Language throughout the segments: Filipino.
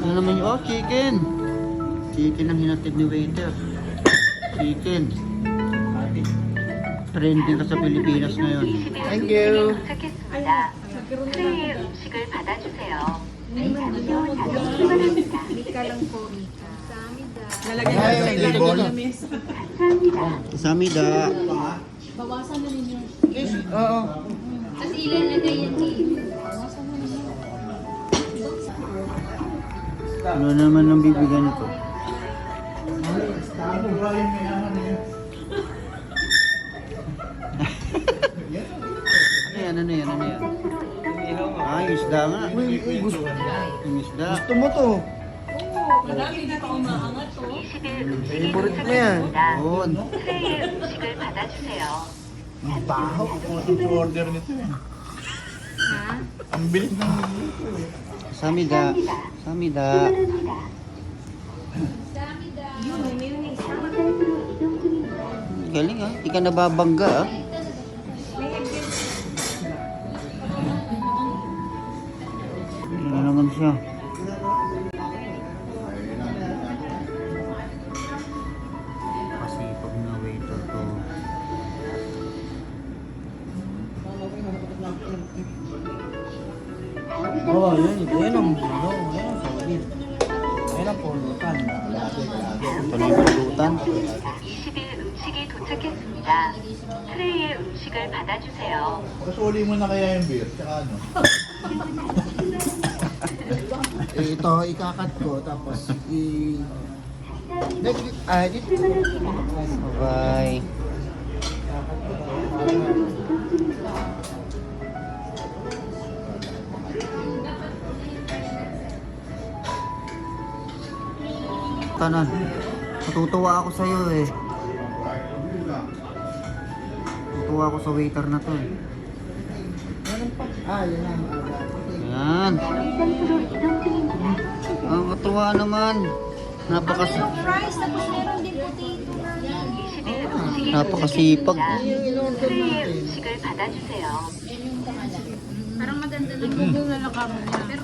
Ano naman yung, oh, chicken. Chicken ang hinatid ni waiter. Chicken. Trending ka sa Pilipinas ngayon. Thank you. 도착했습니다. 트레이의 음식을 받아주세요. 잠시 후 자동 출발합니다. Mika lang po, Mika. Lalagyan natin sa ilalim ng lamesa. 감사합니다. Samida. Bawasan na ninyo. Oo. Tapos ilalagay yan dito. Ano naman ang bibigyan nito? Ano yan? Ah, yung isda nga. Yung isda. Gusto mo to? Marami na pa umaangat to. 20일 음식이 Favorite mo yan. 도착했습니다. Oo. 트레이의 음식을 받아주세요. Ang baho kung order nito eh. Ang bilis ng Samida. Samida. 출발합니다. Yun, may isa. 이동 중입니다. Galing ah. Hindi ka nababangga ah. Ano naman siya? Masipag na waiter to. Oh, yan ang bulo. Yan ang solid. Yan ang pulutan. Ito na yung pulutan. 20일 음식이 도착했습니다. 트레이의 음식을 받아주세요. Pasuli mo na kaya yung beer, tsaka ano. Ito, ikakat ko, tapos dito. Bye. Tanan, natutuwa ako sa'yo eh. Natutuwa ako sa waiter na to eh. Yan. 일산으로 이동 중입니다. Ang katuwa naman. Napakasipag. Merong fries, tapos meron din potato na. 20일 음식이 Napakasipag. 도착했습니다. 트레이의 음식을 받아주세요. Parang maganda lang. Google na lang kamo niya. Pero,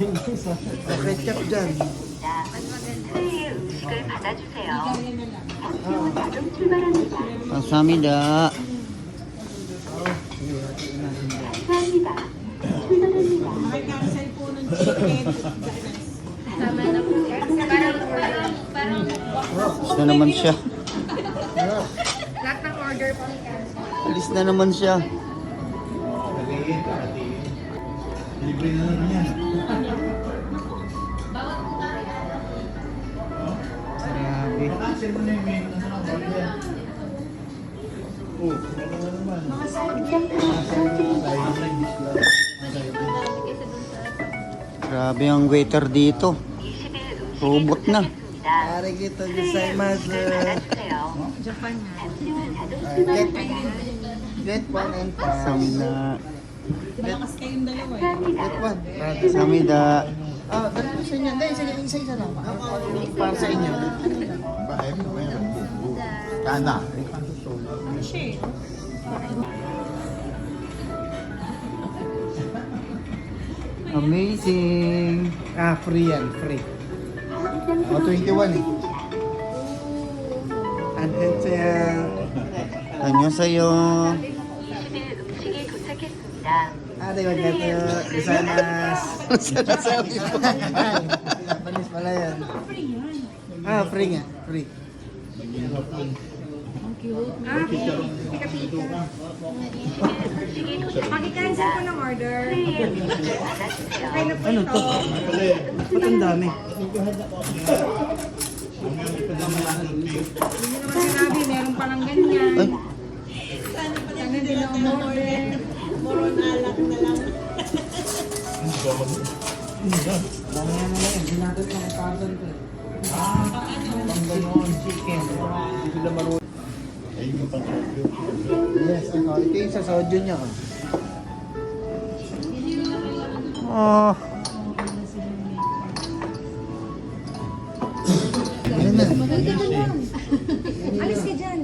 Ketchup dyan. 트레이의 음식을 받아주세요. 잠시 후 자동 출발합니다. Samida. 감사합니다. 출발합니다. Cancel po ng chicken. tama na po. Parang, Alis na naman siya. lahat ng order po cancel. Alis na naman siya. Kaliit, kaliit. Libre na naman yan. Grabe. Cancel mo na yung main. Ano ang order? Oh, ano na naman. Grabe ang waiter dito. 20일 음식이 Robot na. 도착했습니다. Arigato 트레이의 음식을 받아주세요. Japan na. 잠시 후 자동 출발합니다. Get one and Samida. Malakas kayong dalawa eh. 감사합니다. Samida. Ah, dalawa sa inyo. Hindi, isa lang. Para sa inyo. Bakit? Kana. Shit. Amazing. Ah, free yan. Free. Oh, 21 eh. Anhensaya. Annyeonghaseyo. 20일 음식이 도착했습니다. Arigato. Gozaimasu. Japanese pala yan. Ah, free nga. Free. 음식이 Pag-cancel ko 도착했습니다. ng order. 트레이의 음식을 받아주세요. Ano to? Ba't ang dami? Hindi naman sinabi, meron palang ganyan. Ay, Sana din ako order. Moron alak na lang. Mamaya na lang. Hindi natin mga thousand to. Pang ganon, chicken. Hindi sila marunong. Ayun yung pang-order. Yes, ano. Ito yung sa soju niya. oh. Ano na? Alis ka dyan.